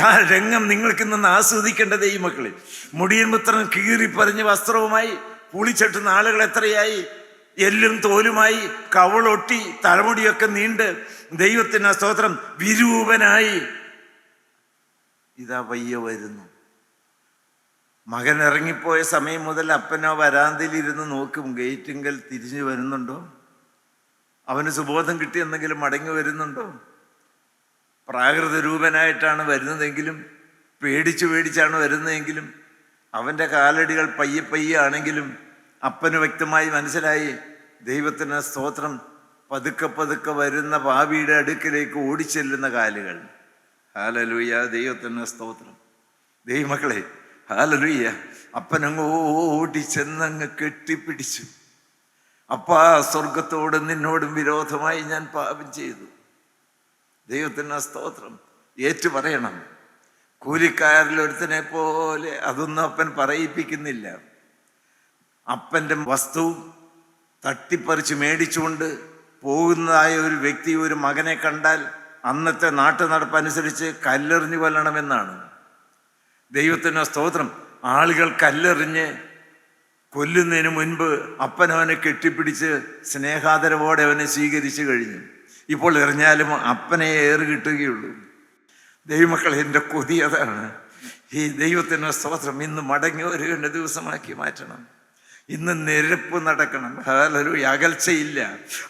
ആ രംഗം നിങ്ങൾക്ക് ഇന്ന് ആസ്വദിക്കേണ്ട ദൈവമക്കളെ. മുടിയൻ പുത്രൻ കീറിപ്പറിഞ്ഞ വസ്ത്രവുമായി കുളിച്ചെട്ടുന്ന ആളുകൾ എത്രയായി? എല്ലും തോലുമായി, കവളൊട്ടി, തലമുടിയൊക്കെ നീണ്ട്, ദൈവത്തിന് സ്തോത്രം, വിരൂപനായി ഇതാ പയ്യെ വരുന്നു. മകൻ ഇറങ്ങിപ്പോയ സമയം മുതൽ അപ്പനോ വരാന്തയിലിരുന്ന് നോക്കും, ഗേറ്റിങ്കൽ തിരിഞ്ഞു വരുന്നുണ്ടോ, അവന് സുബോധം കിട്ടി എന്തെങ്കിലും മടങ്ങി വരുന്നുണ്ടോ. പ്രാകൃത രൂപനായിട്ടാണ് വരുന്നതെങ്കിലും, പേടിച്ചാണ് വരുന്നതെങ്കിലും, അവൻ്റെ കാലടികൾ പയ്യെ ആണെങ്കിലും അപ്പന് വ്യക്തമായി മനസ്സിലായി. ദൈവത്തിന് സ്തോത്രം. പതുക്കെ വരുന്ന പാപിയുടെ അടുക്കിലേക്ക് ഓടിച്ചെല്ലുന്ന കാലുകൾ. ഹല്ലേലൂയ. ദൈവത്തിന് സ്തോത്രം. ദൈവമക്കളെ, ഹല്ലേലൂയ. അപ്പനങ്ങ് ഓടിച്ചെന്നങ്ങ് കെട്ടിപ്പിടിച്ചു. അപ്പാ, സ്വർഗത്തോടും നിന്നോടും വിരോധമായി ഞാൻ പാപം ചെയ്തു. ദൈവത്തിന് സ്തോത്രം. ഏറ്റു പറയണം. കൂലിക്കാരിലൊരുത്തനെ പോലെ അതൊന്നും അപ്പൻ പറയിപ്പിക്കുന്നില്ല. അപ്പൻ്റെ വസ്തു തട്ടിപ്പറിച്ച് മേടിച്ചുകൊണ്ട് പോകുന്നതായ ഒരു വ്യക്തി ഒരു മകനെ കണ്ടാൽ അന്നത്തെ നാട്ടു നടപ്പനുസരിച്ച് കല്ലെറിഞ്ഞു കൊല്ലണമെന്നാണ്. ദൈവത്തിന് സ്തോത്രം. ആളുകൾ കല്ലെറിഞ്ഞ് കൊല്ലുന്നതിന് മുൻപ് അപ്പനവനെ കെട്ടിപ്പിടിച്ച് സ്നേഹാദരവോടെ അവനെ സ്വീകരിച്ചു കഴിഞ്ഞു. ഇപ്പോൾ എറിഞ്ഞാലും അപ്പനെ ഏറ് കിട്ടുകയുള്ളൂ. ദൈവമക്കളെ, എൻ്റെ കൊതി അതാണ്. ഈ ദൈവത്തിന് സ്തോത്രം ഇന്ന് മടങ്ങി വരുന്ന ദിവസമാക്കി മാറ്റണം. ഇന്ന് നിരപ്പ് നടക്കണം. ഹല്ലേലൂയ. അകൽച്ചയില്ല.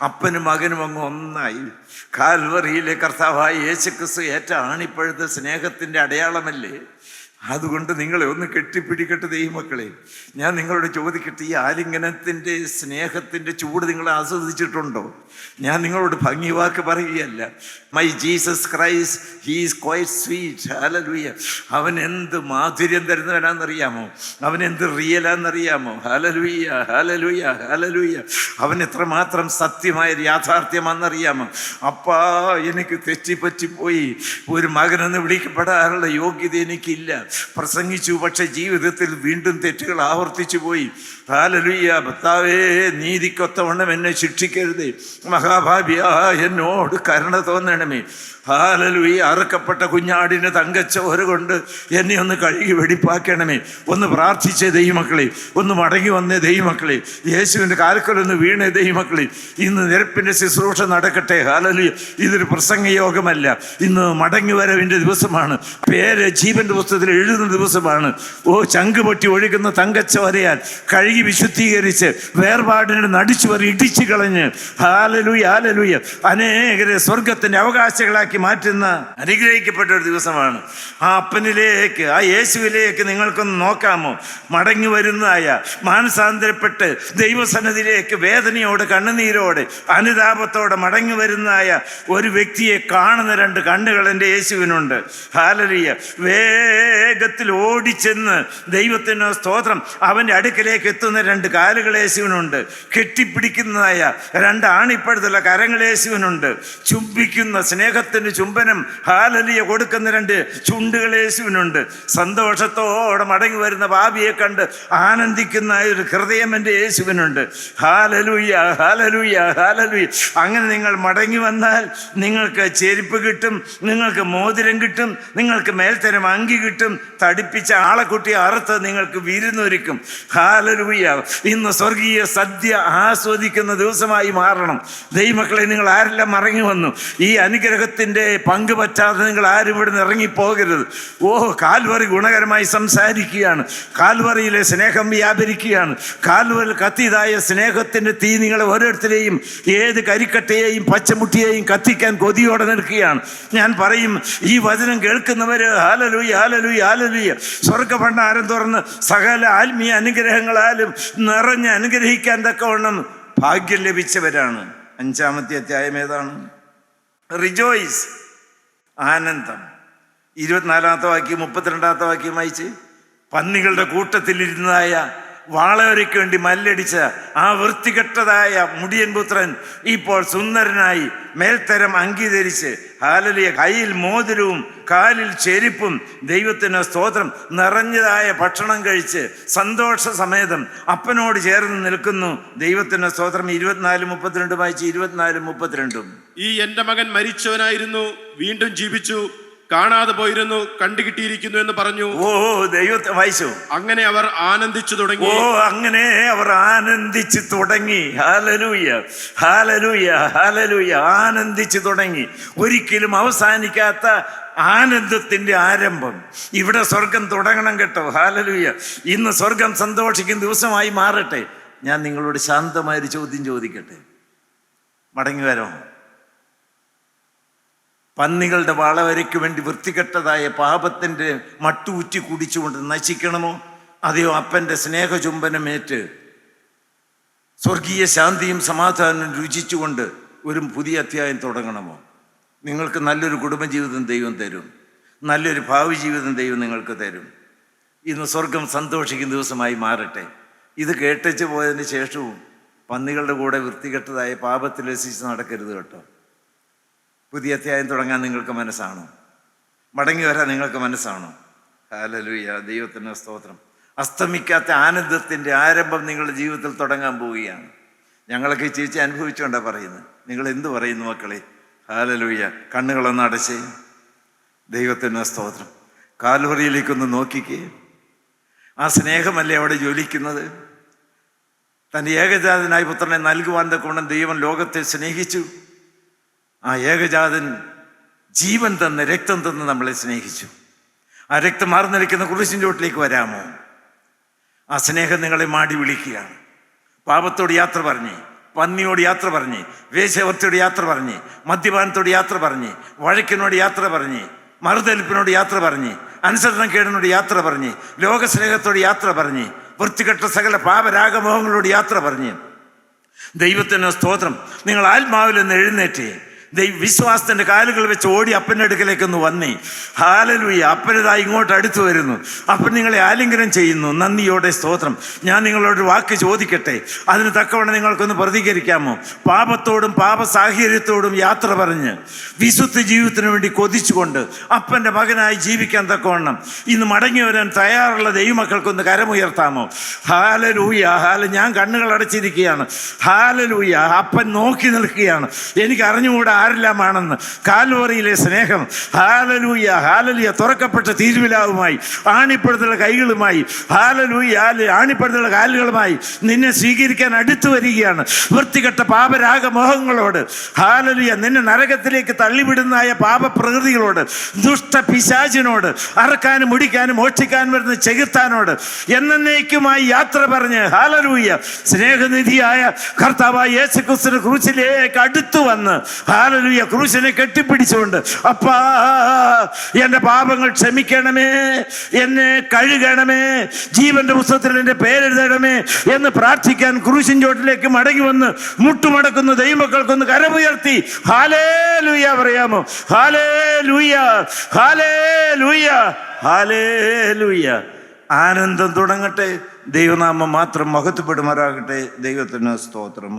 അപ്പനും മകനും അങ്ങ് ഒന്നായി. കാൽവറിയിലെ കർത്താവായ യേശുക്രിസ്തു ഏറ്റ ആണിപ്പോഴത്തെ സ്നേഹത്തിൻ്റെ അടയാളമല്ലേ. അതുകൊണ്ട് നിങ്ങളെ ഒന്ന് കെട്ടിപ്പിടിക്കട്ടെ ദൈവമക്കളെ. ഞാൻ നിങ്ങളോട് ചോദിക്കട്ടെ, ഈ ആലിംഗനത്തിൻ്റെ സ്നേഹത്തിൻ്റെ ചൂട് നിങ്ങൾ ആസ്വദിച്ചിട്ടുണ്ടോ? ഞാൻ നിങ്ങളോട് ഭംഗി വാക്ക് പറയുകയല്ല. My Jesus Christ, he is quite sweet. Hallelujah. അവൻ എന്ത് മാധുര്യം തരുന്നവനാണെന്നറിയാമോ? അവൻ എന്ത് റിയലാണെന്നറിയാമോ? Hallelujah, hallelujah, hallelujah. അവൻ എത്രമാത്രം സത്യമായ യാഥാർത്ഥ്യമാണെന്നറിയാമോ? അപ്പാ, എനിക്ക് തെറ്റിപ്പറ്റിപ്പോയി. ഒരു മകനെന്ന് വിളിക്കപ്പെടാനുള്ള യോഗ്യത എനിക്കില്ല. പ്രസംഗിച്ചു, പക്ഷെ ജീവിതത്തിൽ വീണ്ടും തെറ്റുകൾ ആവർത്തിച്ചു പോയി. ഹല്ലേലൂയ. ഭർത്താവേ, നീതിക്കൊത്തവണ്ണം എന്നെ ശിക്ഷിക്കരുതേ, മഹാഭാവിയാ എന്നോട് കരുണ തോന്നണമേ. ഹല്ലേലൂയ. അറുക്കപ്പെട്ട കുഞ്ഞാടിന് തങ്കച്ചോര കൊണ്ട് എന്നെ ഒന്ന് കഴുകി വെടിപ്പാക്കണമേ. ഒന്ന് പ്രാർത്ഥിച്ചേ ദൈവമക്കളെ, ഒന്ന് മടങ്ങി വന്നേ ദൈവമക്കളെ, യേശുവിൻ്റെ കാൽക്കലൊന്ന് വീണേ ദൈവമക്കളെ. ഇന്ന് നിരപ്പിൻ്റെ ശുശ്രൂഷ നടക്കട്ടെ. ഹല്ലേലൂയ. ഇതൊരു പ്രസംഗയോഗമല്ല, ഇന്ന് മടങ്ങി വരവിൻ്റെ ദിവസമാണ്. പേര് ജീവൻ്റെ പുസ്തകത്തിൽ എഴുതുന്ന ദിവസമാണ്. ചങ്ക് പൊട്ടി ഒഴുകുന്ന തങ്കച്ചോരയാൽ കഴുകി വിശുദ്ധീകരിച്ച് വേർപാടിനെ നടിച്ചു വരെ ഇടിച്ചു കളഞ്ഞ് ഹല്ലേലൂയ ഹല്ലേലൂയ അനേകരെ സ്വർഗത്തിൻ്റെ അവകാശികളാക്കി മാറ്റുന്ന അനുഗ്രഹിക്കപ്പെട്ട ഒരു ദിവസമാണ്. ആ അപ്പനിലേക്ക്, ആ യേശുവിലേക്ക് നിങ്ങൾക്കൊന്ന് നോക്കാമോ? മടങ്ങി വരുന്നതായ, മാനസാന്തരപ്പെട്ട് ദൈവസന്നിധിയിലേക്ക് വേദനയോടെ കണ്ണുനീരോടെ അനുതാപത്തോടെ മടങ്ങി വരുന്നതായ ഒരു വ്യക്തിയെ കാണുന്ന രണ്ട് കണ്ണുകൾ എൻ്റെ യേശുവിനുണ്ട്. ഹല്ലേലൂയ. വേഗത്തിൽ ഓടിച്ചെന്ന് ദൈവത്തിന് സ്തോത്രം അവൻ്റെ അടുക്കലേക്ക് എത്തുന്ന രണ്ട് കാലുകൾ യേശുവിനുണ്ട്. കെട്ടിപ്പിടിക്കുന്നതായ രണ്ട് ആണിപ്പഴുതുള്ള കരങ്ങൾ യേശുവിനുണ്ട്. ചുംബിക്കുന്ന സ്നേഹത്തിന് ചുംബനം ഹല്ലേലൂയ കൊടുക്കുന്ന രണ്ട് ചുണ്ടുകൾ യേശുവിനുണ്ട്. സന്തോഷത്തോടെ മടങ്ങി വരുന്ന പാപിയെ കണ്ട് ആനന്ദിക്കുന്ന ഒരു ഹൃദയം എൻ്റെ യേശുവിനുണ്ട്. Hallelujah hallelujah hallelujah. അങ്ങനെ നിങ്ങൾ മടങ്ങി വന്നാൽ നിങ്ങൾക്ക് ചെരുപ്പ് കിട്ടും, നിങ്ങൾക്ക് മോതിരം കിട്ടും, നിങ്ങൾക്ക് മേൽത്തരം അങ്കി കിട്ടും, തടിപ്പിച്ച ആളെക്കുട്ടി അറുത്ത് നിങ്ങൾക്ക് വിരുന്നൊരുക്കും. ഹല്ലേലൂയ. ഇന്ന് സ്വർഗീയ സദ്യ ആസ്വദിക്കുന്ന ദിവസമായി മാറണം. ദൈവമക്കളെ, നിങ്ങൾ ആരെല്ലാം മടങ്ങി വന്നു? ഈ അനുഗ്രഹത്തിൻ്റെ പങ്ക് പറ്റാതെ നിങ്ങൾ ആരും ഇവിടുന്ന് ഇറങ്ങിപ്പോകരുത്. കാൽവറി ഗുണകരമായി സംസാരിക്കുകയാണ്. കാൽവറിയിലെ സ്നേഹം വ്യാപരിക്കുകയാണ്. കാൽവറിൽ കത്തിയതായ സ്നേഹത്തിൻ്റെ തീ നിങ്ങളെ ഓരോരുത്തരെയും, ഏത് കരിക്കട്ടയെയും പച്ചമുട്ടിയെയും കത്തിക്കാൻ കൊതിയോടെ നിൽക്കുകയാണ്. ഞാൻ പറയും, ഈ വചനം കേൾക്കുന്നവര് ഹല്ലേലൂയ ഹല്ലേലൂയ ഹല്ലേലൂയ സ്വർഗഭണ്ഡാരം തുറന്ന് സകല ആത്മീയ അനുഗ്രഹങ്ങളാലും നിറഞ്ഞ് അനുഗ്രഹിക്കാൻ തക്കവണ്ണം ഭാഗ്യം ലഭിച്ചവരാണ്. 5-ാമത്തെ അധ്യായം ഏതാണ്? റിജോയ്സ്, ആനന്ദം. 24-ാമത്തെ വാക്യം 32-ാമത്തെ വാക്യം വായിച്ച്. പന്നികളുടെ കൂട്ടത്തിലിരുന്നതായ വാളവരയ്ക്ക് വേണ്ടി മല്ലടിച്ച ആ വൃത്തികെട്ടതായ മുടിയൻ പുത്രൻ ഇപ്പോൾ സുന്ദരനായി മേൽത്തരം അംഗീകരിച്ച് ഹല്ലേലൂയ കയ്യിൽ മോതിരവും കാലിൽ ചെരുപ്പും ദൈവത്തിന് സ്തോത്രം നിറഞ്ഞതായ ഭക്ഷണം കഴിച്ച് സന്തോഷ സമേതം അപ്പനോട് ചേർന്ന് നിൽക്കുന്നു. ദൈവത്തിന് സ്തോത്രം. 24-32 വായിച്ച്. 24-32. ഈ എൻ്റെ മകൻ മരിച്ചവനായിരുന്നു, വീണ്ടും ജീവിച്ചു, കാണാതെ പോയിരുന്നു, കണ്ടുകിട്ടിയിരിക്കുന്നു എന്ന് പറഞ്ഞു. ദൈവത്തെ വായിച്ചു. അങ്ങനെ അവർ ആനന്ദിച്ചു തുടങ്ങി. അങ്ങനെ അവർ ആനന്ദിച്ചു തുടങ്ങി. Hallelujah hallelujah hallelujah. ആനന്ദിച്ചു തുടങ്ങി. ഒരിക്കലും അവസാനിക്കാത്ത ആനന്ദത്തിന്റെ ആരംഭം. ഇവിടെ സ്വർഗം തുടങ്ങണം കേട്ടോ. ഹല്ലേലൂയ. ഇന്ന് സ്വർഗം സന്തോഷിക്കുന്ന ദിവസമായി മാറട്ടെ. ഞാൻ നിങ്ങളോട് ശാന്തമായൊരു ചോദ്യം ചോദിക്കട്ടെ. മടങ്ങി വരോ? പന്നികളുടെ വാളവരയ്ക്ക് വേണ്ടി വൃത്തികെട്ടതായ പാപത്തിൻ്റെ മട്ടൂറ്റി കുടിച്ചുകൊണ്ട് നശിക്കണമോ? അതെയോ അപ്പൻ്റെ സ്നേഹചുംബനമേറ്റ് സ്വർഗീയ ശാന്തിയും സമാധാനവും രുചിച്ചുകൊണ്ട് ഒരു പുതിയ അധ്യായം തുടങ്ങണമോ? നിങ്ങൾക്ക് നല്ലൊരു കുടുംബജീവിതം ദൈവം തരും. നല്ലൊരു ഭാവി ജീവിതം ദൈവം നിങ്ങൾക്ക് തരും. ഇന്ന് സ്വർഗം സന്തോഷിക്കുന്ന ദിവസമായി മാറട്ടെ. ഇത് കേട്ടച്ച് പോയതിന് ശേഷവും പന്നികളുടെ കൂടെ വൃത്തികെട്ടതായ പാപത്തിൽ രസിച്ച് നടക്കരുത് കേട്ടോ. പുതിയ അധ്യായം തുടങ്ങാൻ നിങ്ങൾക്ക് മനസ്സാണോ? മടങ്ങി വരാൻ നിങ്ങൾക്ക് മനസ്സാണോ? ഹല്ലേലൂയ. ദൈവത്തിന് സ്തോത്രം. അസ്തമിക്കാത്ത ആനന്ദത്തിൻ്റെ ആരംഭം നിങ്ങളുടെ ജീവിതത്തിൽ തുടങ്ങാൻ പോവുകയാണ്. ഞങ്ങളൊക്കെ ചേച്ചി അനുഭവിച്ചുകൊണ്ടാണ് പറയുന്നത്. നിങ്ങൾ എന്തു പറയുന്നു മക്കളെ? ഹല്ലേലൂയ. കണ്ണുകളൊന്ന് അടച്ചേ. ദൈവത്തിന് സ്തോത്രം. കാൽവറിയിലേക്കൊന്ന് നോക്കിക്കേ. ആ സ്നേഹമല്ലേ അവിടെ ജ്വലിക്കുന്നത്? തൻ്റെ ഏകജാതനായ പുത്രനെ നൽകുവാൻ തക്കവണ്ണം ദൈവം ലോകത്തെ സ്നേഹിച്ചു. ആ ഏകജാതൻ ജീവൻ തന്ന് രക്തം തന്ന് നമ്മളെ സ്നേഹിച്ചു. ആ രക്തം മാർന്നടിക്കുന്ന കുരിശിൻ്റെ ചോട്ടിലേക്ക് വരാമോ? ആ സ്നേഹം നിങ്ങളെ മാടി വിളിക്കുകയാണ്. പാപത്തോട് യാത്ര പറഞ്ഞ്, പന്നിയോട് യാത്ര പറഞ്ഞ്, വേശ്യാവൃത്തിയോട് യാത്ര പറഞ്ഞ്, മദ്യപാനത്തോട് യാത്ര പറഞ്ഞ്, വഴക്കിനോട് യാത്ര പറഞ്ഞ്, മറുതലിപ്പിനോട് യാത്ര പറഞ്ഞ്, അനുസരണക്കേടിനോട് യാത്ര പറഞ്ഞ്, ലോകസ്നേഹത്തോട് യാത്ര പറഞ്ഞ്, വൃത്തികെട്ട സകല പാപരാഗമോഹങ്ങളോട് യാത്ര പറഞ്ഞ്. ദൈവത്തിന് സ്തോത്രം. നിങ്ങൾ ആത്മാവിൽ നിന്ന് എഴുന്നേറ്റ് വിശ്വാസത്തിന്റെ കാലുകൾ വെച്ച് ഓടി അപ്പൻ്റെ അടുക്കലേക്കൊന്ന് വന്നേ. ഹല്ലേലൂയ. അപ്പനിതാ ഇങ്ങോട്ട് അടുത്ത് വരുന്നു. അപ്പൻ നിങ്ങളെ ആലിംഗനം ചെയ്യുന്നു. നന്ദിയോടെ സ്തോത്രം. ഞാൻ നിങ്ങളോട് വാക്ക് ചോദിക്കട്ടെ, അതിന് തക്കവണ്ണം നിങ്ങൾക്കൊന്ന് പ്രതികരിക്കാമോ? പാപത്തോടും പാപ സാഹചര്യത്തോടും യാത്ര പറഞ്ഞ് വിശുദ്ധ ജീവിതത്തിന് വേണ്ടി കൊതിച്ചുകൊണ്ട് അപ്പൻ്റെ മകനായി ജീവിക്കാൻ തക്കവണ്ണം ഇന്ന് മടങ്ങി വരാൻ തയ്യാറുള്ള ദൈവമക്കൾക്കൊന്ന് കരമുയർത്താമോ? ഹല്ലേലൂയ. ഞാൻ കണ്ണുകൾ അടച്ചിരിക്കുകയാണ്. ഹല്ലേലൂയ. അപ്പൻ നോക്കി നിൽക്കുകയാണ്. എനിക്ക് അറിഞ്ഞുകൂടാ ആരെല്ലാമാണെന്ന്. കാൽവറിയിലെ സ്നേഹം. ഹല്ലേലൂയ. ഹല്ലേലൂയ. തുറക്കപ്പെട്ട തിരുവിലാവുമായി, ആണിപ്പഴുത്തുള്ള കൈകളുമായി, ഹല്ലേലൂയ, ആണിപ്പഴുത്തുള്ള കാലുകളുമായി നിന്നെ സ്വീകരിക്കാൻ അടുത്തു വരികയാണ്. വൃത്തികെട്ട പാപരാഗമോഹങ്ങളോട്, ഹല്ലേലൂയ, നിന്നെ നരകത്തിലേക്ക് തള്ളിവിടുന്നതായ പാപപ്രകൃതികളോട്, ദുഷ്ട പിശാചിനോട്, അറക്കാനും മുടിക്കാനും മോഷ്ടിക്കാനും വരുന്ന ചെകുത്താനോട് എന്നേക്കുമായി യാത്ര പറഞ്ഞ്, ഹല്ലേലൂയ, സ്നേഹനിധിയായ കർത്താവായ യേശുക്രിസ്തുവിന്റെ ക്രൂശിലേക്ക് അടുത്തു വന്ന്, ഹല്ലേലൂയ, ക്രൂശിനെ കെട്ടിപ്പിടിച്ചുകൊണ്ട്, അപ്പാ എൻ്റെ പാപങ്ങൾ ക്ഷമിക്കണമേ, എന്നെ കഴുകണമേ, ജീവന്റെ പുസ്തകത്തിൽ എൻ്റെ പേരെഴുതണമേ എന്ന് പ്രാർത്ഥിക്കാൻ ക്രൂശിൻ ചോട്ടിലേക്ക് മടങ്ങി വന്ന് മുട്ടുമടക്കുന്ന ദൈവമക്കൾക്കൊന്ന് കരമുയർത്തി ഹല്ലേലൂയ പറയാമോ? Hallelujah, hallelujah, hallelujah. ആനന്ദം തുടങ്ങട്ടെ. ദൈവനാമം മാത്രം മഹത്വപ്പെടുമാറാകട്ടെ. ദൈവത്തിന് സ്തോത്രം.